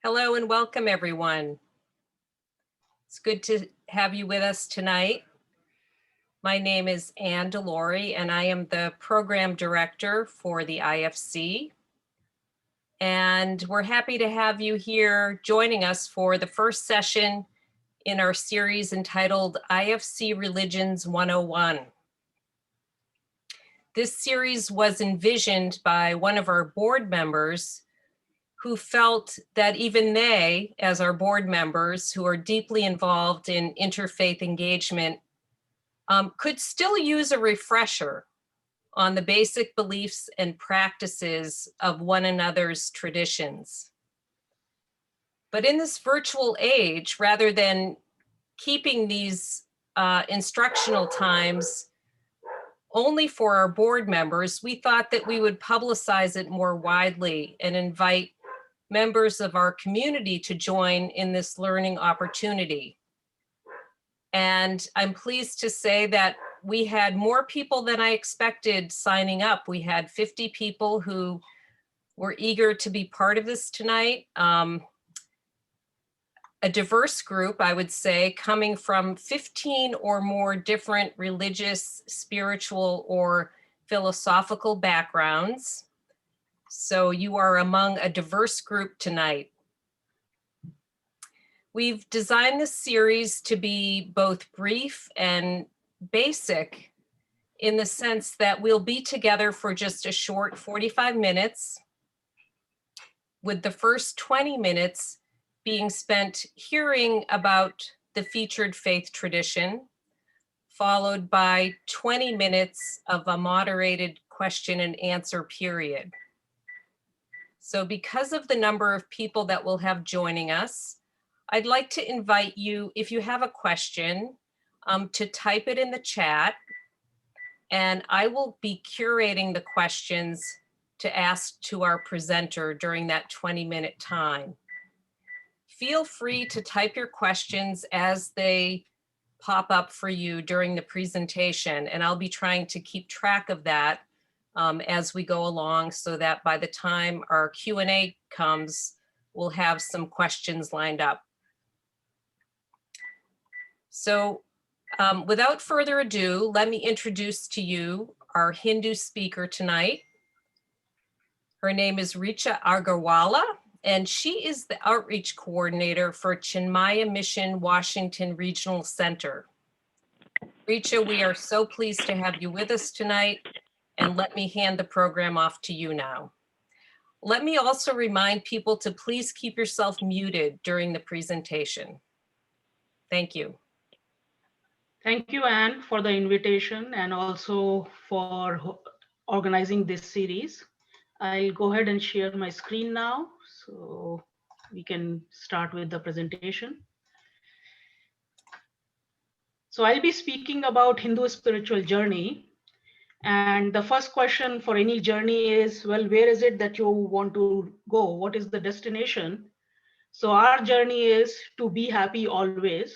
Hello and welcome, everyone. It's good to have you with us tonight. My name is Ann DeLore, and I am the program director for the IFC. And we're happy to have you here joining us for the first session in our series entitled IFC Religions 101. This series was envisioned by one of our board members who felt that even they, as our board members who are deeply involved in interfaith engagement, could still use a refresher on the basic beliefs and practices of one another's traditions. But in this virtual age, rather than keeping these instructional times only for our board members, we thought that we would publicize it more widely and invite members of our community to join in this learning opportunity. And I'm pleased to say that we had more people than I expected signing up. We had 50 people who were eager to be part of this tonight. A diverse group, I would say, coming from 15 or more different religious, spiritual, or philosophical backgrounds. So you are among a diverse group tonight. We've designed this series to be both brief and basic in the sense that we'll be together for just a short 45 minutes, with the first 20 minutes being spent hearing about the featured faith tradition, followed by 20 minutes of a moderated question and answer period. So because of the number of people that we'll have joining us, I'd like to invite you, if you have a question, to type it in the chat, and I will be curating the questions to ask to our presenter during that 20-minute time. Feel free to type your questions as they pop up for you during the presentation, and I'll be trying to keep track of that as we go along, so that by the time our Q&A comes, we'll have some questions lined up. So without further ado, let me introduce to you our Hindu speaker tonight. Her name is Richa Agarwala, and she is the outreach coordinator for Chinmaya Mission Washington Regional Center. Richa, we are so pleased to have you with us tonight, and let me hand the program off to you now. Let me also remind people to please keep yourself muted during the presentation. Thank you. Thank you, Anne, for the invitation and also for organizing this series. I'll go ahead and share my screen now so we can start with the presentation. So I'll be speaking about Hindu spiritual journey. And the first question for any journey is, well, where is it that you want to go? What is the destination? So our journey is to be happy always.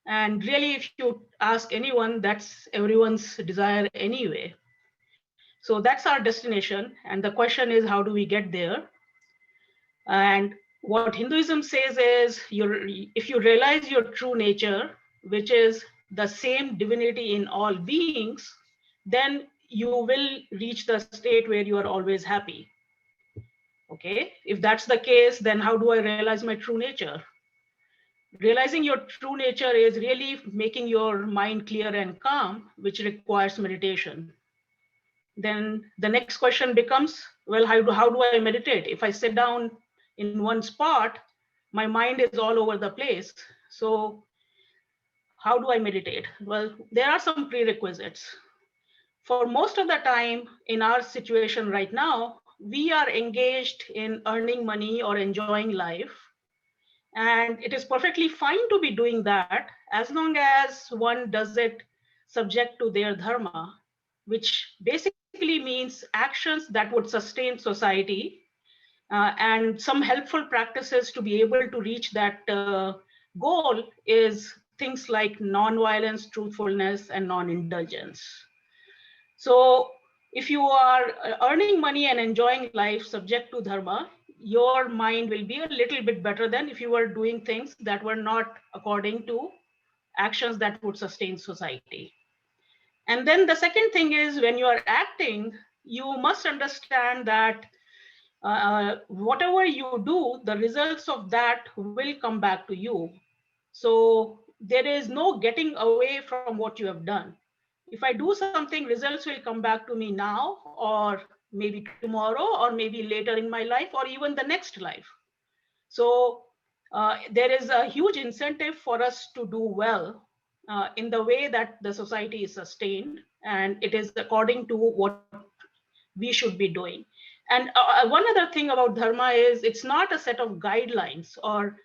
And really, if you ask anyone, that's everyone's desire anyway. So that's our destination. And the question is, how do we get there? And what Hinduism says is, if you realize your true nature, which is the same divinity in all beings, then you will reach the state where you are always happy. Okay, if that's the case, then how do I realize my true nature? Realizing your true nature is really making your mind clear and calm, which requires meditation. Then the next question becomes, well, how do I meditate? If I sit down in one spot, my mind is all over the place. So how do I meditate? Well, there are some prerequisites. For most of the time in our situation right now, we are engaged in earning money or enjoying life. And it is perfectly fine to be doing that as long as one does it subject to their dharma, which basically means actions that would sustain society and some helpful practices to be able to reach that goal is things like non-violence, truthfulness, and non-indulgence. So if you are earning money and enjoying life subject to dharma, your mind will be a little bit better than if you were doing things that were not according to actions that would sustain society. And then the second thing is, when you are acting, you must understand that whatever you do, the results of that will come back to you. So there is no getting away from what you have done. If I do something, results will come back to me now, or maybe tomorrow, or maybe later in my life, or even the next life. So there is a huge incentive for us to do well in the way that the society is sustained, and it is according to what we should be doing. And one other thing about dharma is, it's not a set of guidelines or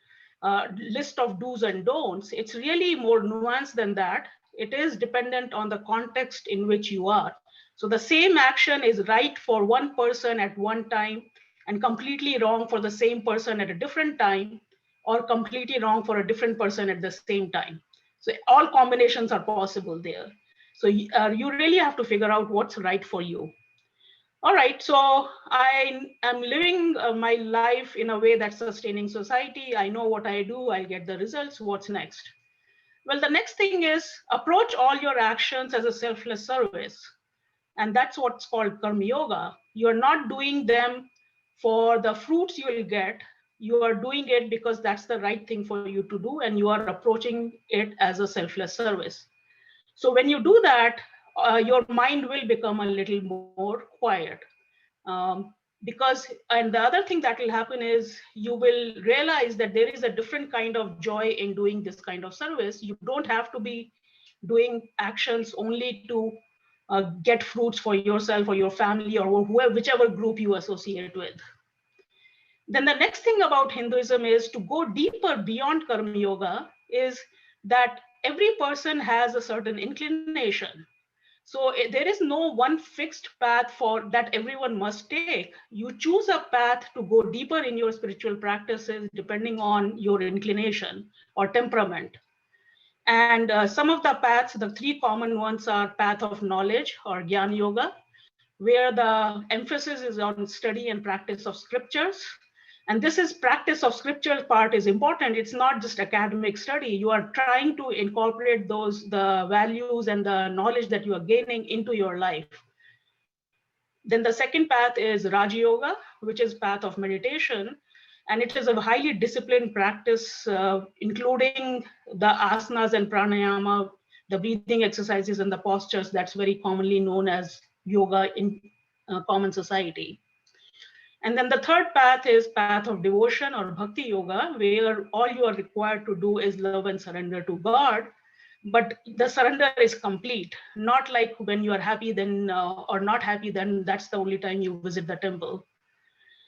list of do's and don'ts. It's really more nuanced than that. It is dependent on the context in which you are. So the same action is right for one person at one time and completely wrong for the same person at a different time, or completely wrong for a different person at the same time. So all combinations are possible there. So you really have to figure out what's right for you. All right, so I am living my life in a way that's sustaining society. I know what I do, I'll get the results. What's next? Well, the next thing is, approach all your actions as a selfless service. And that's what's called karma yoga. You're not doing them for the fruits you will get. You are doing it because that's the right thing for you to do, and you are approaching it as a selfless service. So when you do that, your mind will become a little more quiet. Because, and the other thing that will happen is, you will realize that there is a different kind of joy in doing this kind of service. You don't have to be doing actions only to get fruits for yourself or your family or whoever, whichever group you associate with. Then the next thing about Hinduism is, to go deeper beyond karma yoga, is that every person has a certain inclination. So there is no one fixed path for that everyone must take. You choose a path to go deeper in your spiritual practices depending on your inclination or temperament. And some of the paths, the three common ones, are path of knowledge or Jnana Yoga, where the emphasis is on study and practice of scriptures. And this is practice of scripture part is important. It's not just academic study. You are trying to incorporate the values and the knowledge that you are gaining into your life. Then the second path is Raja Yoga, which is path of meditation. And it is a highly disciplined practice, including the asanas and pranayama, the breathing exercises and the postures that's very commonly known as yoga in common society. And then the third path is path of devotion or bhakti yoga, where all you are required to do is love and surrender to God. But the surrender is complete, not like when you are happy then or not happy, then that's the only time you visit the temple.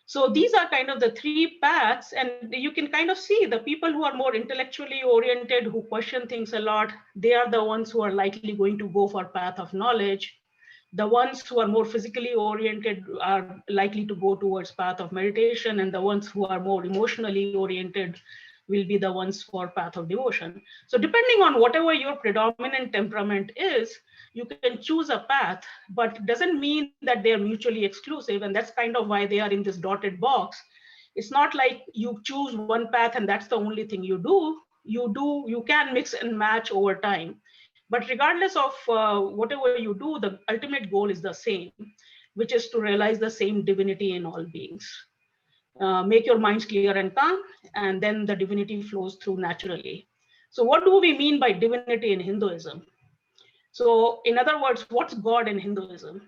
So these are kind of the three paths, and you can kind of see the people who are more intellectually oriented, who question things a lot, they are the ones who are likely going to go for path of knowledge. The ones who are more physically oriented are likely to go towards path of meditation, and the ones who are more emotionally oriented will be the ones for path of devotion. So depending on whatever your predominant temperament is, you can choose a path, but it doesn't mean that they're mutually exclusive. And that's kind of why they are in this dotted box. It's not like you choose one path and that's the only thing you do. You can mix and match over time. But regardless of whatever you do, the ultimate goal is the same, which is to realize the same divinity in all beings. Make your minds clear and calm, and then the divinity flows through naturally. So what do we mean by divinity in Hinduism? So in other words, what's God in Hinduism?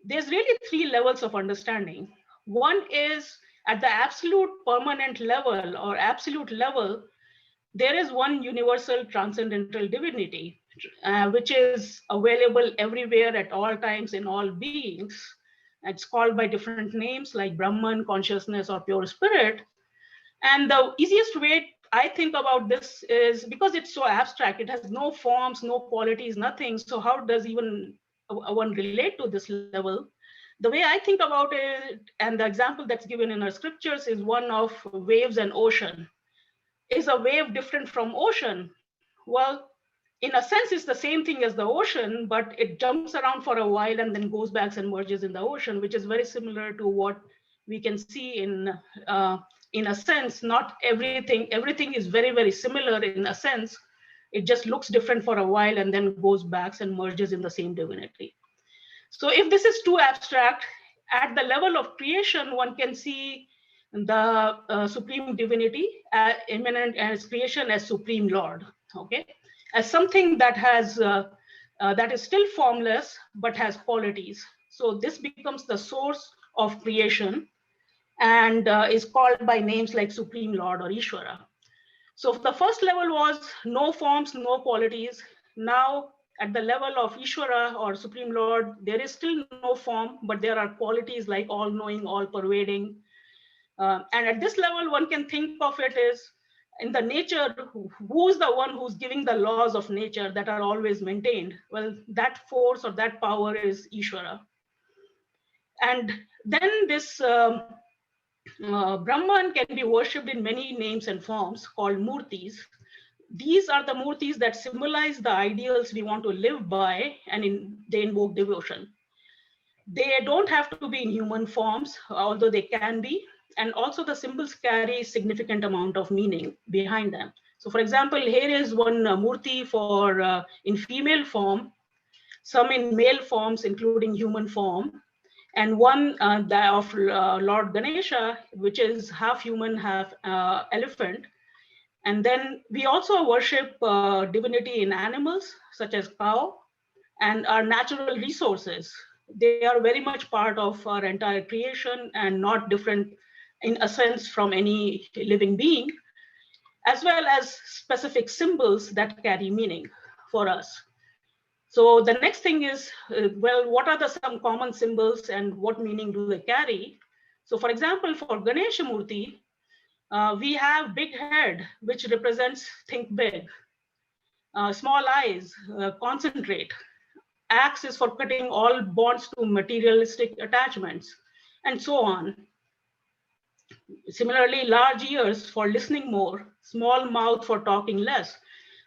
There's really three levels of understanding. One is at the absolute permanent level or absolute level, there is one universal transcendental divinity, which is available everywhere at all times in all beings. It's called by different names like Brahman, consciousness, or pure spirit. And the easiest way I think about this is, because it's so abstract, it has no forms, no qualities, nothing. So how does even one relate to this level? The way I think about it, and the example that's given in our scriptures, is one of waves and ocean. Is a wave different from ocean? Well, in a sense, it's the same thing as the ocean, but it jumps around for a while and then goes back and merges in the ocean, which is very similar to what we can see in a sense, not everything is very, very similar in a sense. It just looks different for a while and then goes back and merges in the same divinity. So if this is too abstract, at the level of creation, one can see the supreme divinity immanent as creation as supreme Lord, okay, as something that has that is still formless but has qualities. So this becomes the source of creation and is called by names like Supreme Lord or Ishvara. So the first level was no forms, no qualities. Now at the level of Ishvara or Supreme Lord, there is still no form, but there are qualities like all-knowing, all-pervading. And at this level, one can think of it as in the nature, who's the one who's giving the laws of nature that are always maintained? Well, that force or that power is Ishvara. And then this Brahman can be worshipped in many names and forms called murtis. These are the murtis that symbolize the ideals we want to live by, and they invoke devotion. They don't have to be in human forms, although they can be. And also the symbols carry significant amount of meaning behind them. So for example, here is one murti for in female form, some in male forms, including human form, and one of Lord Ganesha, which is half human, half elephant. And then we also worship divinity in animals, such as cow, and our natural resources. They are very much part of our entire creation and not different in a sense from any living being, as well as specific symbols that carry meaning for us. So the next thing is, well, what are some common symbols and what meaning do they carry? So for example, for Ganesha Murti, we have big head, which represents think big, small eyes, concentrate. Axe is for cutting all bonds to materialistic attachments, and so on. Similarly, large ears for listening more, small mouth for talking less.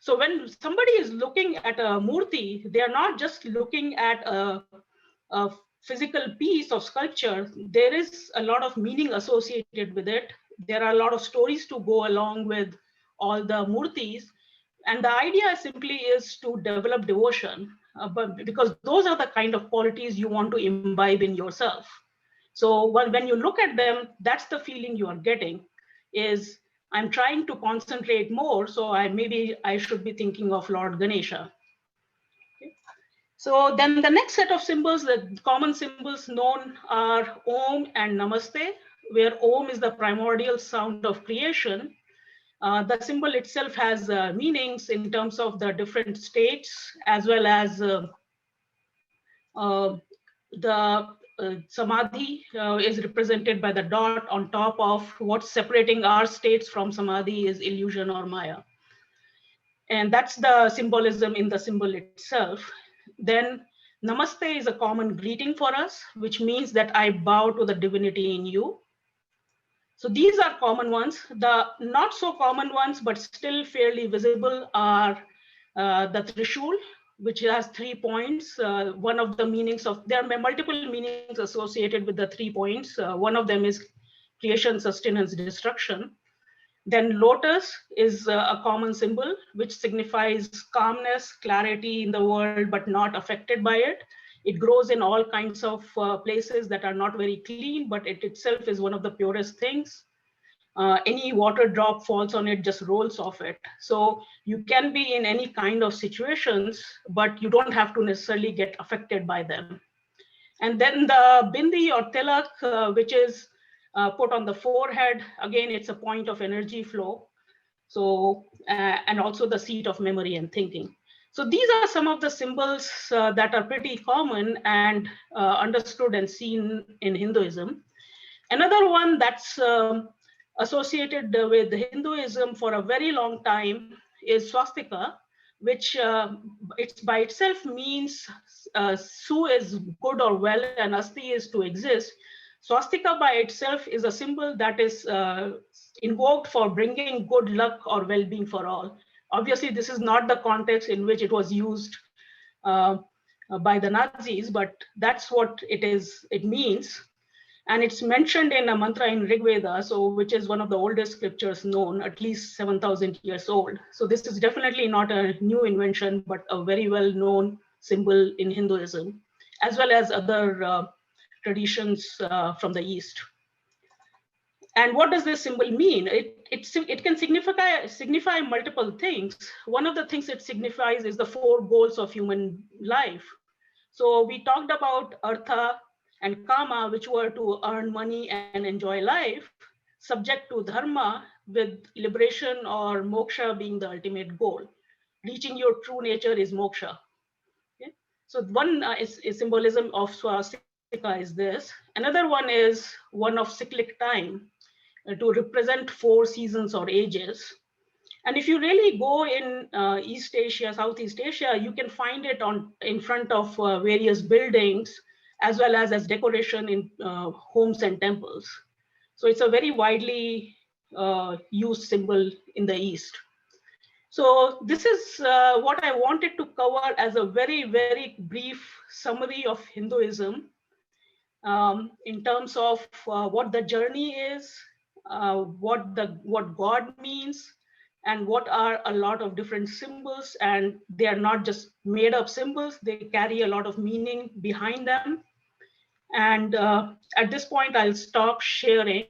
So when somebody is looking at a murti, they are not just looking at a physical piece of sculpture. There is a lot of meaning associated with it. There are a lot of stories to go along with all the murtis. And the idea simply is to develop devotion, but because those are the kind of qualities you want to imbibe in yourself. So when you look at them, that's the feeling you are getting is I'm trying to concentrate more. So maybe I should be thinking of Lord Ganesha. Okay. So then the next set of symbols, the common symbols known are Om and Namaste, where Om is the primordial sound of creation. The symbol itself has meanings in terms of the different states, as well as the samadhi is represented by the dot on top of what's separating our states from samadhi is illusion or maya. And that's the symbolism in the symbol itself. Then Namaste is a common greeting for us, which means that I bow to the divinity in you. So these are common ones. The not so common ones, but still fairly visible, are the Trishul, which has 3 points. One of the meanings of, there are multiple meanings associated with the 3 points. One of them is creation, sustenance, destruction. Then lotus is a common symbol, which signifies calmness, clarity in the world, but not affected by it. It grows in all kinds of places that are not very clean, but it itself is one of the purest things. Any water drop falls on it, just rolls off it. So you can be in any kind of situations, but you don't have to necessarily get affected by them. And then the bindi or tilak, which is put on the forehead, again, it's a point of energy flow. So, and also the seat of memory and thinking. So these are some of the symbols that are pretty common and understood and seen in Hinduism. Another one that's associated with Hinduism for a very long time is swastika, which it's by itself means su is good or well and asti is to exist. Swastika by itself is a symbol that is invoked for bringing good luck or well-being for all. Obviously, this is not the context in which it was used by the Nazis, but that's what it is. It means. And it's mentioned in a mantra in Rig Veda, so which is one of the oldest scriptures known, at least 7,000 years old. So this is definitely not a new invention, but a very well-known symbol in Hinduism, as well as other traditions from the East. And what does this symbol mean? It can signify multiple things. One of the things it signifies is the 4 goals of human life. So we talked about artha and kama, which were to earn money and enjoy life, subject to dharma, with liberation or moksha being the ultimate goal. Reaching your true nature is moksha. Okay? So one is symbolism of swastika is this. Another one is one of cyclic time, to represent 4 seasons or ages. And if you really go in East Asia, Southeast Asia, you can find it in front of various buildings, as well as decoration in homes and temples. So it's a very widely used symbol in the East. So this is what I wanted to cover as a very, very brief summary of Hinduism, in terms of what the journey is, what God means, and what are a lot of different symbols. And they are not just made up symbols, they carry a lot of meaning behind them. And at this point, I'll stop sharing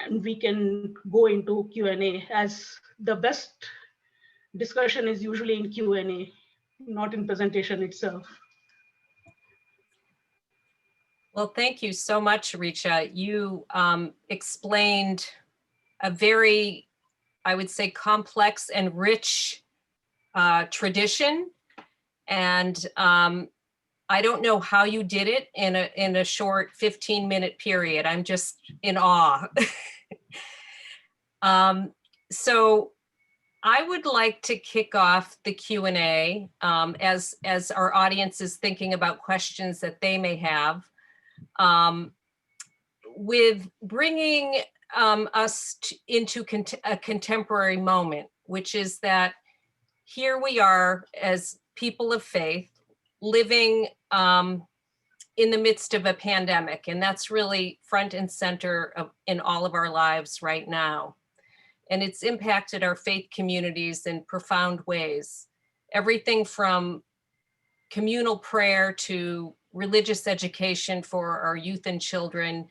and we can go into Q&A, as the best discussion is usually in Q&A, not in presentation itself. Well, thank you so much, Richa. You explained a very, I would say, complex and rich tradition. And I don't know how you did it in a short 15-minute period. I'm just in awe. So I would like to kick off the Q&A as our audience is thinking about questions that they may have, with bringing us into a contemporary moment, which is that here we are as people of faith living in the midst of a pandemic, and that's really front and center in all of our lives right now. And it's impacted our faith communities in profound ways. Everything from communal prayer to religious education for our youth and children,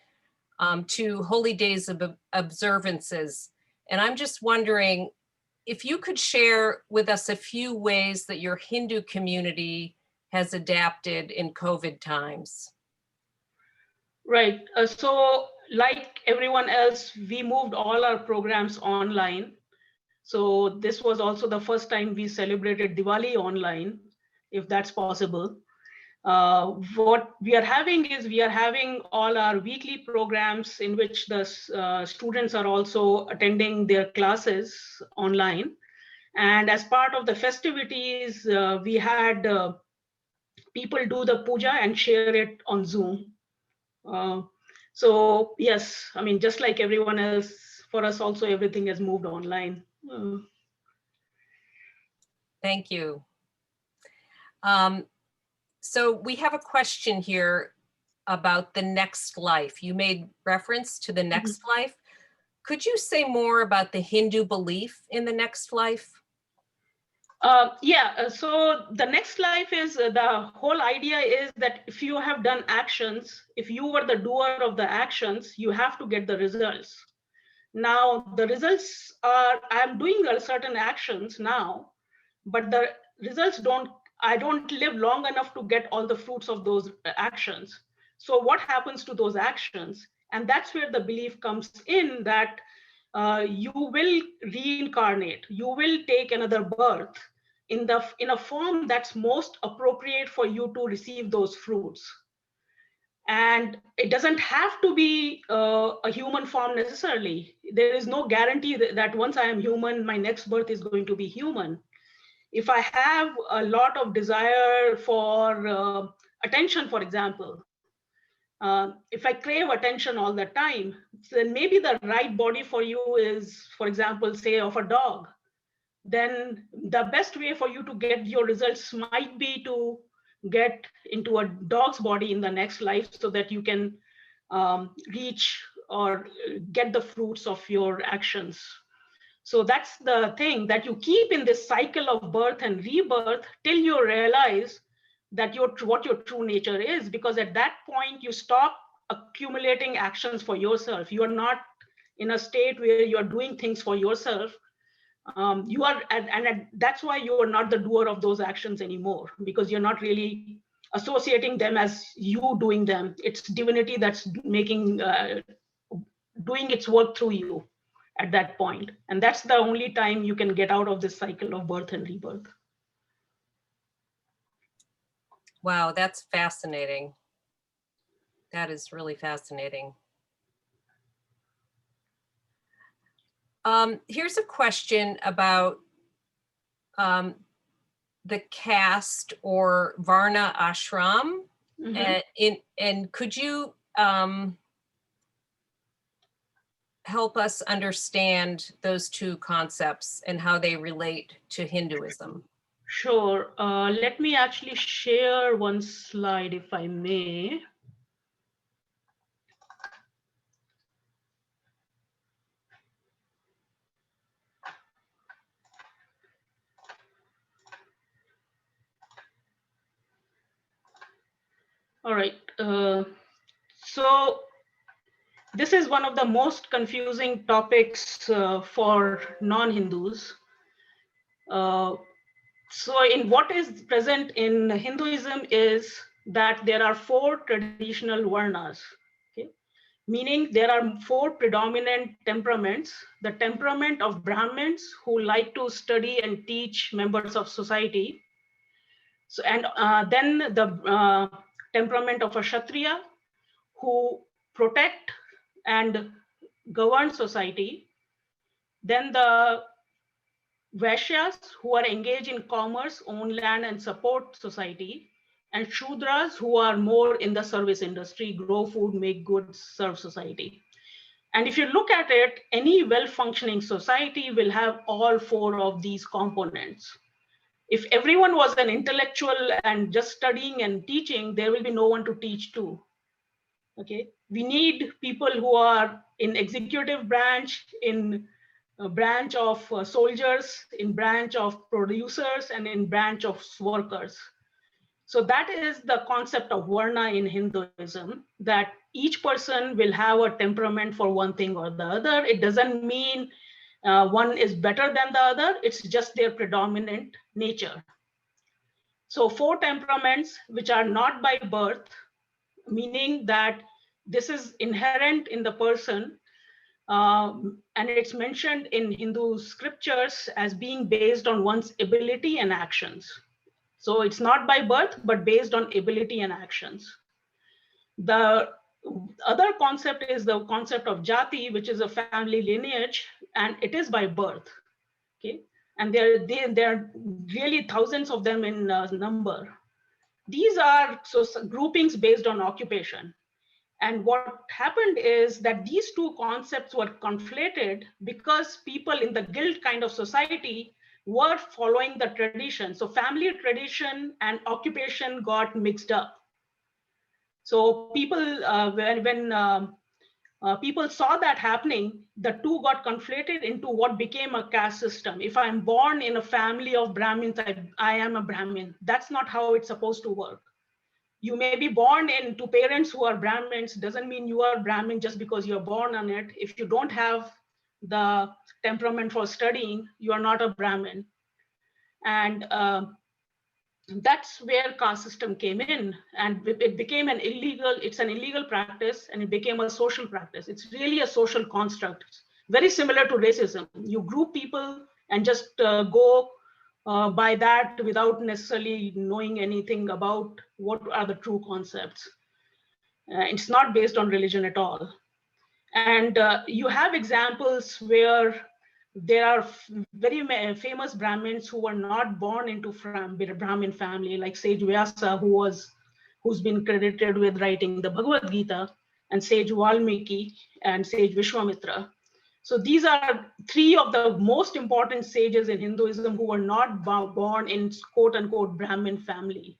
to holy days of observances. And I'm just wondering if you could share with us a few ways that your Hindu community has adapted in COVID times. Right. So like everyone else, we moved all our programs online. So this was also the first time we celebrated Diwali online, if that's possible. What we are having is we are having all our weekly programs in which the students are also attending their classes online. And as part of the festivities, we had people do the puja and share it on Zoom. So yes, I mean, just like everyone else, for us also everything has moved online. Thank you. So we have a question here about the next life. You made reference to the next life. Could you say more about the Hindu belief in the next life? So the next life is, the whole idea is that if you have done actions, if you were the doer of the actions, you have to get the results. Now, the results are, I'm doing certain actions now, but the results I don't live long enough to get all the fruits of those actions. So what happens to those actions? And that's where the belief comes in, that you will reincarnate, you will take another birth in a form that's most appropriate for you to receive those fruits. And it doesn't have to be a human form necessarily. There is no guarantee that once I am human, my next birth is going to be human. If I have a lot of desire for attention, for example, if I crave attention all the time, then maybe the right body for you is, for example, say of a dog. Then the best way for you to get your results might be to get into a dog's body in the next life, so that you can reach or get the fruits of your actions. So that's the thing, that you keep in this cycle of birth and rebirth till you realize that what your true nature is, because at that point you stop accumulating actions for yourself. You are not in a state where you are doing things for yourself. You are, and that's why you are not the doer of those actions anymore, because you're not really associating them as you doing them. It's divinity that's making doing its work through you at that point. And that's the only time you can get out of this cycle of birth and rebirth. Wow, that's fascinating. That is really fascinating. Here's a question about the caste or Varna ashram. Mm-hmm. And could you help us understand those two concepts and how they relate to Hinduism? Sure. Let me actually share one slide, if I may. All right. So this is one of the most confusing topics for non-Hindus. So in what is present in Hinduism is that there are 4 traditional varnas, okay? Meaning there are 4 predominant temperaments: the temperament of Brahmins, who like to study and teach members of society. So, and then the temperament of a Kshatriya, who protect and govern society. Then the Vaishyas, who are engaged in commerce, own land, and support society. And Shudras, who are more in the service industry, grow food, make goods, serve society. And if you look at it, any well-functioning society will have all 4 of these components. If everyone was an intellectual and just studying and teaching, there will be no one to teach to. Okay, we need people who are in executive branch, in branch of soldiers, in branch of producers, and in branch of workers. So that is the concept of Varna in Hinduism, that each person will have a temperament for one thing or the other. It doesn't mean one is better than the other, it's just their predominant nature. So 4 temperaments, which are not by birth, meaning that this is inherent in the person, and it's mentioned in Hindu scriptures as being based on one's ability and actions. So it's not by birth, but based on ability and actions. The other concept is the concept of jati, which is a family lineage, and it is by birth. Okay, and there are really thousands of them in number. These are groupings based on occupation. And what happened is that these 2 concepts were conflated because people in the guild kind of society were following the tradition. So family tradition and occupation got mixed up. So people, when people saw that happening, the 2 got conflated into what became a caste system. If I'm born in a family of Brahmins, I am a Brahmin. That's not how it's supposed to work. You may be born into parents who are Brahmins, doesn't mean you are Brahmin just because you're born on it. If you don't have the temperament for studying, you are not a Brahmin. And that's where caste system came in, and it became it's an illegal practice, and it became a social practice. It's really a social construct, very similar to racism. You group people and just go by that without necessarily knowing anything about what are the true concepts. It's not based on religion at all. And you have examples where there are very famous Brahmins who were not born into Brahmin family, like Sage Vyasa, who's been credited with writing the Bhagavad Gita, and Sage Valmiki and Sage Vishwamitra. So these are 3 of the most important sages in Hinduism who were not born in quote unquote Brahmin family.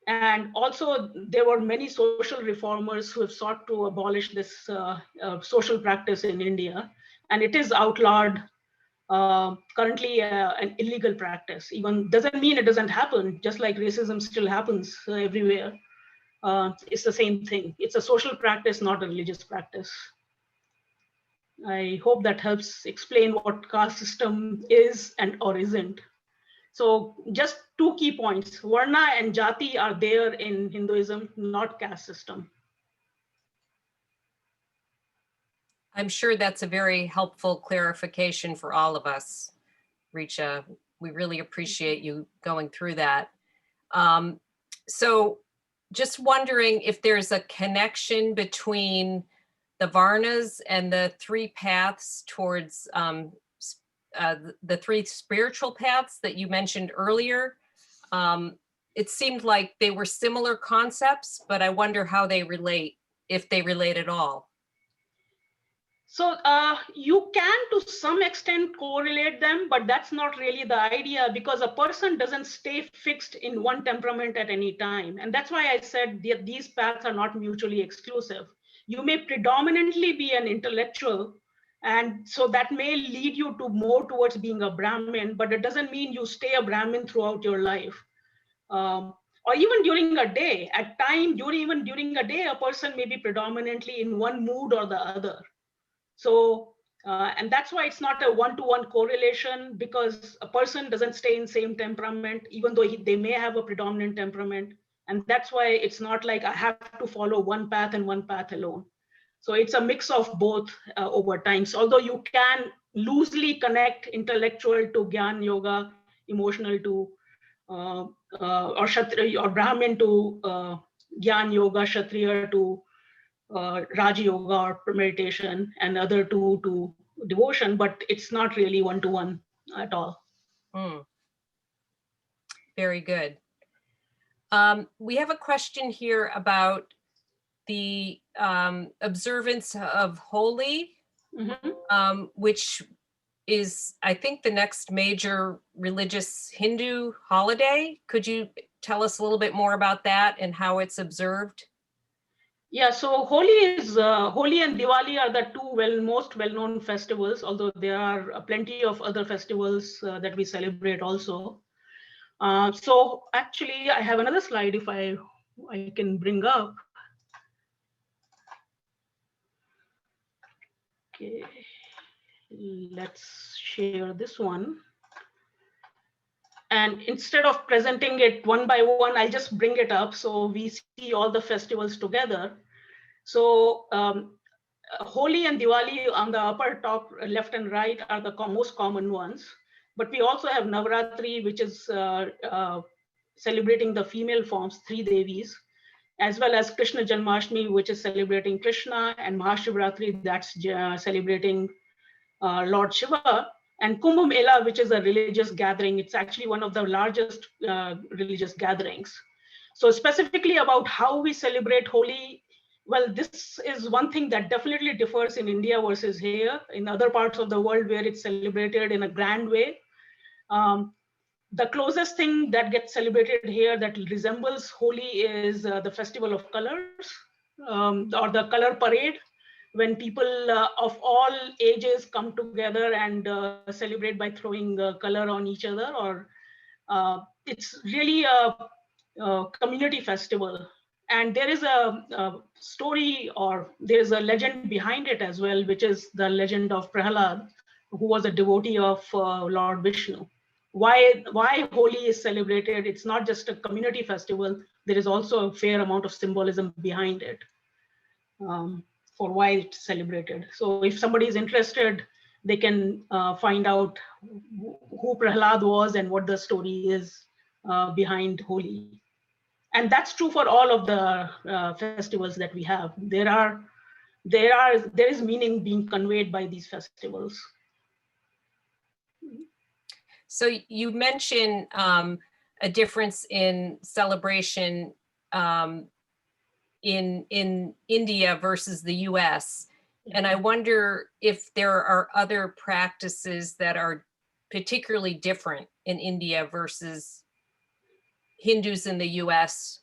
And also there were many social reformers who have sought to abolish this social practice in India, and it is outlawed currently an illegal practice. Even doesn't mean it doesn't happen, just like racism still happens everywhere. It's the same thing. It's a social practice, not a religious practice. I hope that helps explain what caste system is and or isn't. So just two key points. Varna and Jati are there in Hinduism, not caste system. I'm sure that's a very helpful clarification for all of us, Richa. We really appreciate you going through that. So just wondering if there's a connection between the Varnas and the three paths towards the three spiritual paths that you mentioned earlier. It seemed like they were similar concepts, but I wonder how they relate, if they relate at all. So you can to some extent correlate them, but that's not really the idea, because a person doesn't stay fixed in one temperament at any time. And that's why I said these paths are not mutually exclusive. You may predominantly be an intellectual, and so that may lead you to more towards being a Brahmin, but it doesn't mean you stay a Brahmin throughout your life. Or even during a day, at time, even during a day, a person may be predominantly in one mood or the other. So, and that's why it's not a one-to-one correlation, because a person doesn't stay in same temperament, even though they may have a predominant temperament. And that's why it's not like I have to follow one path and one path alone. So it's a mix of both over time. So although you can loosely connect intellectual to Gyan Yoga, emotional to, or Kshatriya or Brahmin to Gyan Yoga, Kshatriya to Raja Yoga or meditation, and other two to devotion, but it's not really one-to-one at all. Very good. We have a question here about the observance of Holi, which is, I think, the next major religious Hindu holiday. Could you tell us a little bit more about that and how it's observed? Yeah, so Holi and Diwali are the two most well-known festivals, although there are plenty of other festivals that we celebrate also. So actually, I have another slide if I can bring up. Okay, let's share this one. And instead of presenting it one by one, I'll just bring it up so we see all the festivals together. So Holi and Diwali on the upper top left and right are the most common ones. But we also have Navratri, which is celebrating the female forms, three Devis, as well as Krishna Janmashtami, which is celebrating Krishna, and Mahashivratri, that's celebrating Lord Shiva, and Kumbh Mela, which is a religious gathering. It's actually one of the largest religious gatherings. So specifically about how we celebrate Holi, well, this is one thing that definitely differs in India versus here. In other parts of the world where it's celebrated in a grand way, the closest thing that gets celebrated here that resembles Holi is the Festival of Colors, or the color parade, when people of all ages come together and celebrate by throwing color on each other. Or it's really a community festival. And there is a story, or there is a legend behind it as well, which is the legend of Prahalad, who was a devotee of Lord Vishnu. Why Holi is celebrated? It's not just a community festival. There is also a fair amount of symbolism behind it for why it's celebrated. So if somebody is interested, they can find out who Prahalad was and what the story is behind Holi. And that's true for all of the festivals that we have. There is meaning being conveyed by these festivals. So you mentioned a difference in celebration in India versus the US. And I wonder if there are other practices that are particularly different in India versus Hindus in the US,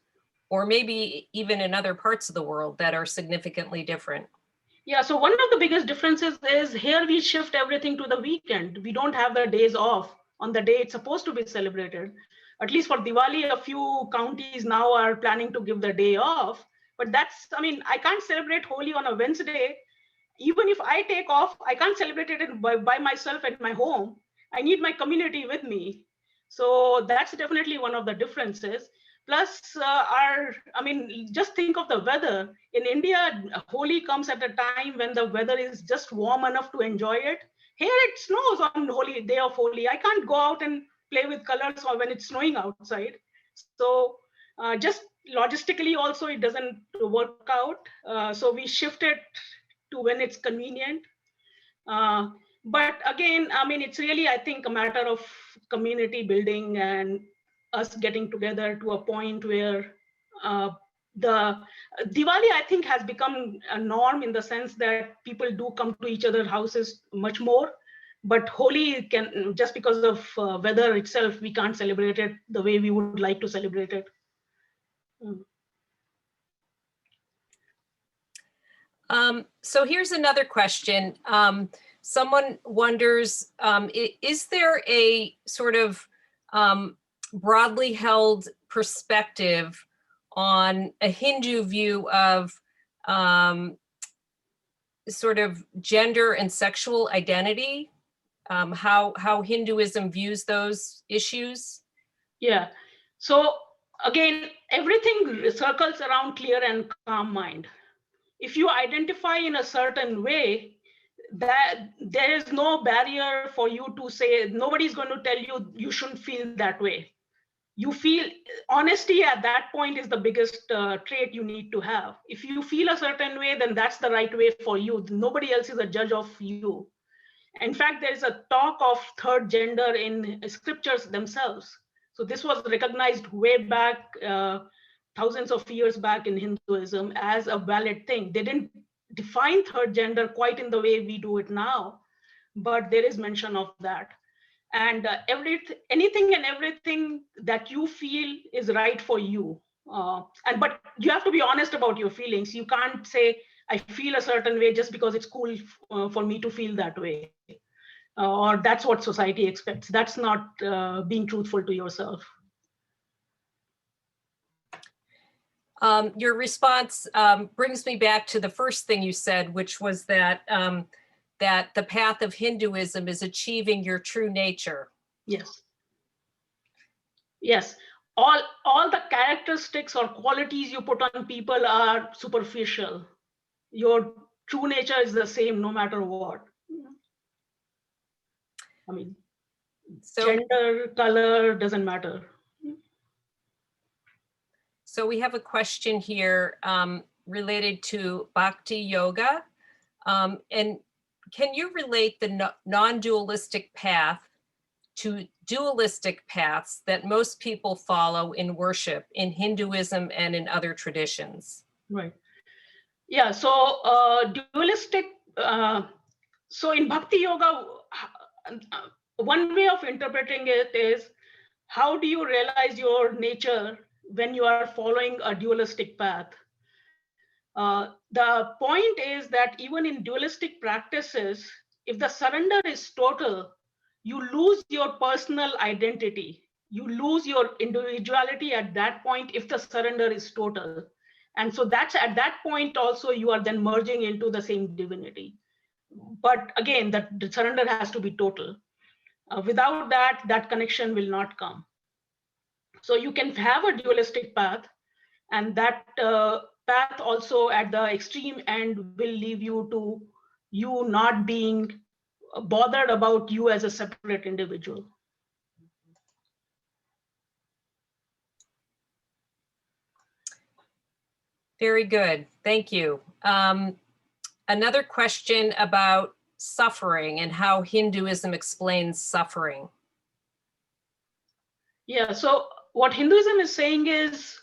or maybe even in other parts of the world that are significantly different? Yeah, so one of the biggest differences is here we shift everything to the weekend. We don't have the days off on the day it's supposed to be celebrated. At least for Diwali, a few counties now are planning to give the day off. But that's, I mean, I can't celebrate Holi on a Wednesday. Even if I take off, I can't celebrate it by myself at my home. I need my community with me. So that's definitely one of the differences. Plus, I mean, just think of the weather. In India, Holi comes at a time when the weather is just warm enough to enjoy it. Here it snows on Holi, day of Holi. I can't go out and play with colors or when it's snowing outside. So just logistically also, it doesn't work out. So we shifted to when it's convenient. But again, I mean, it's really, I think, a matter of community building and us getting together to a point where the Diwali, I think, has become a norm in the sense that people do come to each other's houses much more. But Holi can, just because of weather itself, we can't celebrate it the way we would like to celebrate it. So here's another question. Someone wonders, is there a sort of broadly held perspective on a Hindu view of sort of gender and sexual identity? How Hinduism views those issues? Yeah. So again, everything circles around clear and calm mind. If you identify in a certain way, that there is no barrier for you to say, nobody's going to tell you you shouldn't feel that way. You feel honesty at that point is the biggest trait you need to have. If you feel a certain way, then that's the right way for you. Nobody else is a judge of you. In fact, there is a talk of third gender in scriptures themselves. So this was recognized way back, thousands of years back in Hinduism as a valid thing. They didn't define third gender quite in the way we do it now, but there is mention of that. And anything and everything that you feel is right for you. But you have to be honest about your feelings. You can't say, I feel a certain way just because it's cool for me to feel that way. Or that's what society expects. That's not being truthful to yourself. Your response brings me back to the first thing you said, which was that that the path of Hinduism is achieving your true nature. Yes. Yes. All the characteristics or qualities you put on people are superficial. Your true nature is the same no matter what. I mean, so, gender, color doesn't matter. So we have a question here related to bhakti yoga. And can you relate the non-dualistic path to dualistic paths that most people follow in worship in Hinduism and in other traditions? Right. Yeah, so dualistic, so in bhakti yoga, one way of interpreting it is, how do you realize your nature when you are following a dualistic path? The point is that even in dualistic practices, if the surrender is total, you lose your personal identity. You lose your individuality at that point if the surrender is total. And so that's at that point also you are then merging into the same divinity. But again, the surrender has to be total. Without that, that connection will not come. So you can have a dualistic path, and that path also at the extreme end will leave you to you not being bothered about you as a separate individual. Very good, thank you. Another question about suffering and how Hinduism explains suffering. Yeah, so what Hinduism is saying is,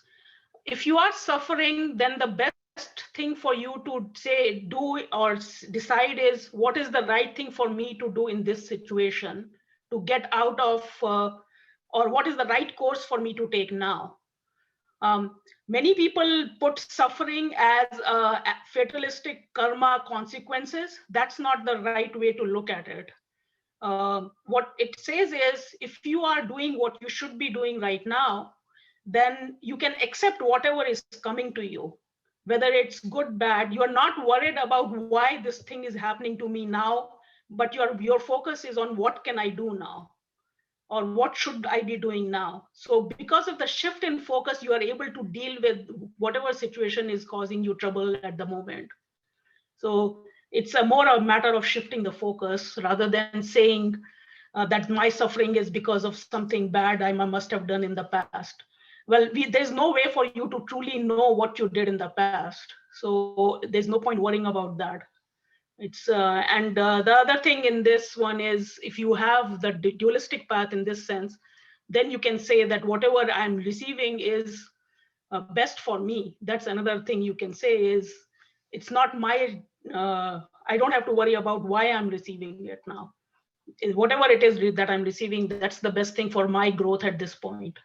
if you are suffering, then the best thing for you to say, do or decide is, what is the right thing for me to do in this situation to get out of, or what is the right course for me to take now? Many people put suffering as fatalistic karma consequences. That's not the right way to look at it. What it says is, if you are doing what you should be doing right now, then you can accept whatever is coming to you, whether it's good, bad. You are not worried about why this thing is happening to me now, but your focus is on what can I do now, or what should I be doing now. So because of the shift in focus, you are able to deal with whatever situation is causing you trouble at the moment. So it's more a matter of shifting the focus rather than saying that my suffering is because of something bad I must have done in the past. Well, there's no way for you to truly know what you did in the past. So there's no point worrying about that. It's the other thing in this one is, if you have the dualistic path in this sense, then you can say that whatever I'm receiving is best for me. That's another thing you can say is, it's not my, I don't have to worry about why I'm receiving it now. Whatever it is that I'm receiving, that's the best thing for my growth at this point.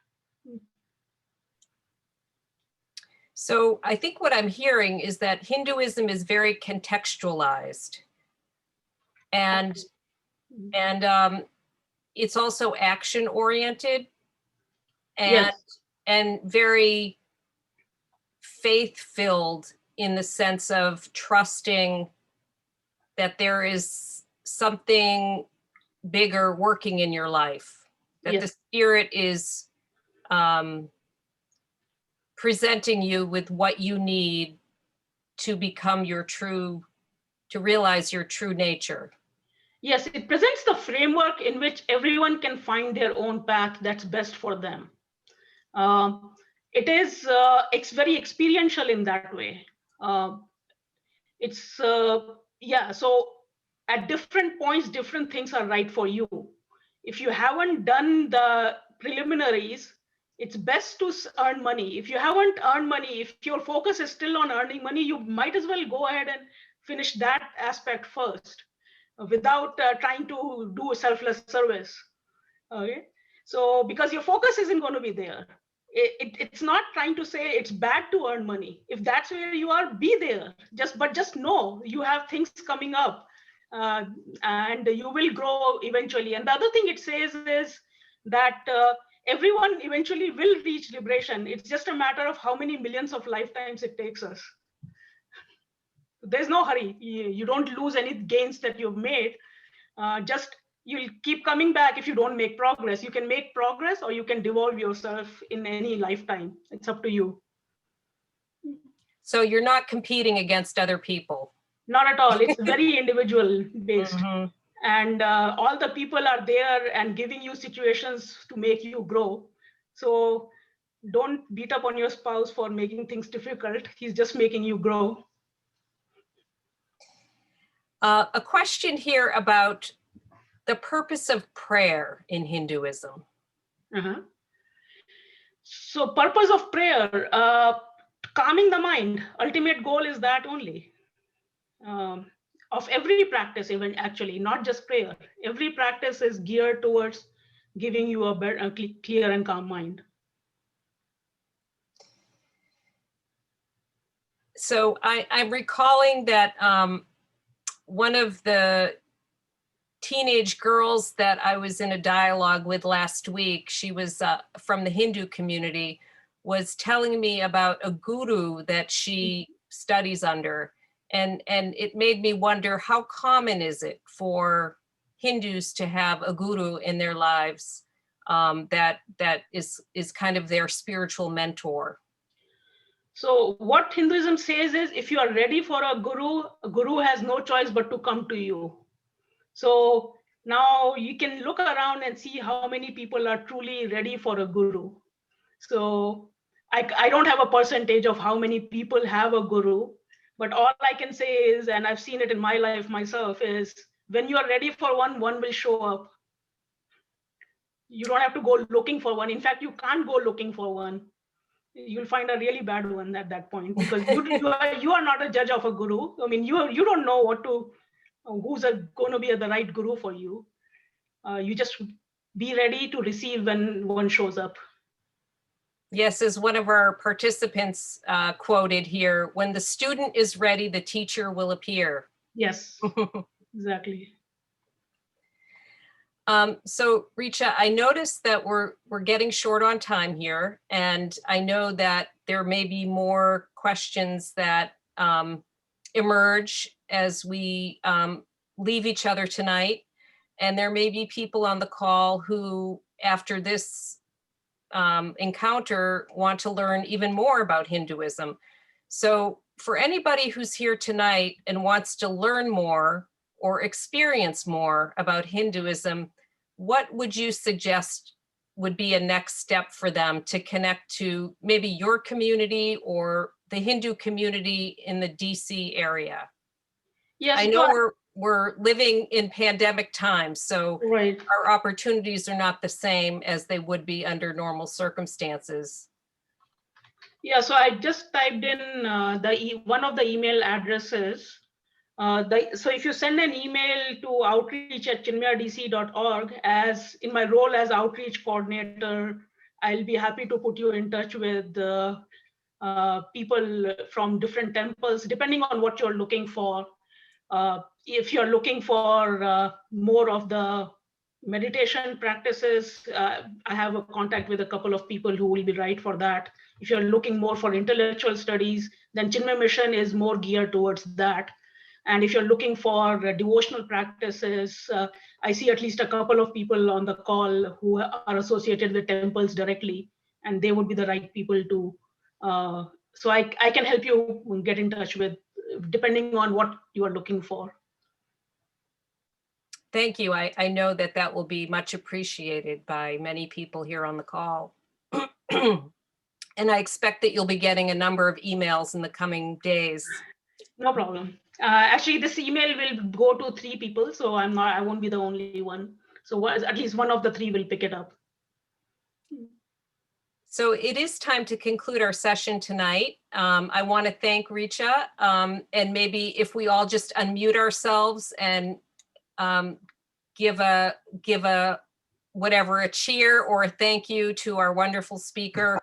So I think what I'm hearing is that Hinduism is very contextualized, and it's also action oriented, and Yes. and very faith filled, in the sense of trusting that there is something bigger working in your life, that Yes. the spirit is presenting you with what you need to become your true, to realize your true nature. Yes, it presents the framework in which everyone can find their own path that's best for them. It's very experiential in that way. So at different points, different things are right for you. If you haven't done the preliminaries, it's best to earn money. If you haven't earned money, if your focus is still on earning money, you might as well go ahead and finish that aspect first, without trying to do selfless service. Okay, so because your focus isn't going to be there. It's not trying to say it's bad to earn money. If that's where you are, be there. Just know you have things coming up, and you will grow eventually. And the other thing it says is that everyone eventually will reach liberation. It's just a matter of how many millions of lifetimes it takes us. There's no hurry. You don't lose any gains that you've made. Just you'll keep coming back if you don't make progress. You can make progress, or you can devolve yourself in any lifetime. It's up to you. So you're not competing against other people. Not at all. It's very individual based. Mm-hmm. And all the people are there and giving you situations to make you grow. So don't beat up on your spouse for making things difficult. He's just making you grow. A question here about the purpose of prayer in Hinduism. Uh-huh. So purpose of prayer, calming the mind. Ultimate goal is that only. Of every practice, even actually, not just prayer. Every practice is geared towards giving you a better, clear and calm mind. So I'm recalling that one of the teenage girls that I was in a dialogue with last week, she was from the Hindu community, was telling me about a guru that she studies under. And it made me wonder, how common is it for Hindus to have a guru in their lives that is kind of their spiritual mentor? So what Hinduism says is, if you are ready for a guru has no choice but to come to you. So now you can look around and see how many people are truly ready for a guru. So I don't have a percentage of how many people have a guru, but all I can say is, and I've seen it in my life myself, is when you are ready for one will show up. You don't have to go looking for one. In fact, you can't go looking for one. You'll find a really bad one at that point, because you are not a judge of a guru. I mean, you don't know who's going to be the right guru for you. You just be ready to receive when one shows up. Yes, as one of our participants quoted here, when the student is ready, the teacher will appear. Yes, exactly. So Richa, I noticed that we're getting short on time here, and I know that there may be more questions that emerge as we leave each other tonight. And there may be people on the call who, after this encounter, want to learn even more about Hinduism. So for anybody who's here tonight and wants to learn more or experience more about Hinduism, what would you suggest would be a next step for them to connect to maybe your community or the Hindu community in the DC area? Yes, I know we're living in pandemic times, so right. our opportunities are not the same as they would be under normal circumstances. Yeah, so I just typed in one of the email addresses. So if you send an email to outreach@chinmayadc.org, as in my role as outreach coordinator, I'll be happy to put you in touch with people from different temples, depending on what you're looking for. If you're looking for more of the meditation practices, I have a contact with a couple of people who will be right for that. If you're looking more for intellectual studies, then Chinmay Mission is more geared towards that. And if you're looking for devotional practices, I see at least a couple of people on the call who are associated with temples directly, and they would be the right people to. So I can help you get in touch with, depending on what you are looking for. Thank you. I know that that will be much appreciated by many people here on the call. And I expect that you'll be getting a number of emails in the coming days. No problem. Actually, this email will go to 3 people, so I won't be the only one. So at least one of the 3 will pick it up. So it is time to conclude our session tonight. I want to thank Richa, and maybe if we all just unmute ourselves and give a whatever, a cheer or a thank you to our wonderful speaker.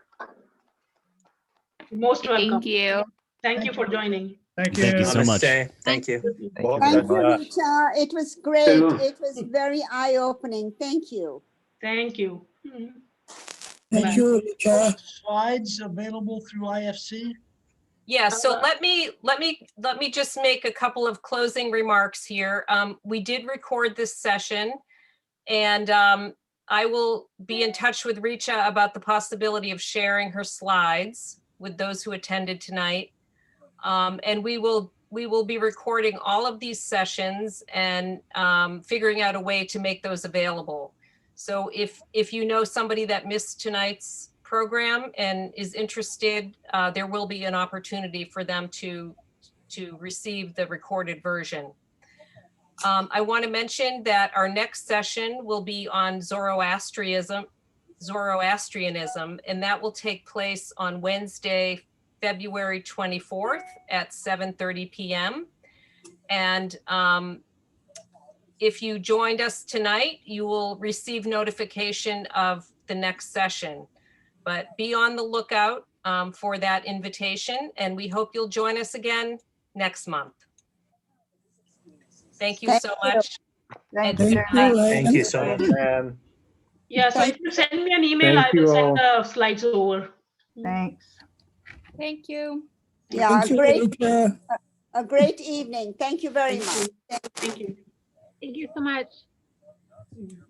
Most welcome. Thank you. Thank you for joining. Thank you. Thank you so much. Namaste. Thank you. Thank you, Thank you. Richa. It was great. Soon. It was very eye-opening. Thank you. Thank you. Thank you, Richa. Slides available through IFC. Yeah, so let me just make a couple of closing remarks here. We did record this session, and I will be in touch with Richa about the possibility of sharing her slides with those who attended tonight. And we will be recording all of these sessions and figuring out a way to make those available. So if you know somebody that missed tonight's program and is interested, there will be an opportunity for them to receive the recorded version. I want to mention that our next session will be on Zoroastrianism, and that will take place on Wednesday, February 24th at 7:30 p.m. And if you joined us tonight, you will receive notification of the next session. But be on the lookout for that invitation, and we hope you'll join us again next month. Thank you so much. Thank And you. good night. Thank you so much. Yeah, so if you send me an email, Thank I will you send all. the slides over. Thanks. Thank you. Yeah, Thank you, Richa. a great evening. Thank you very much. Thank you. Thank you so much. Thank you.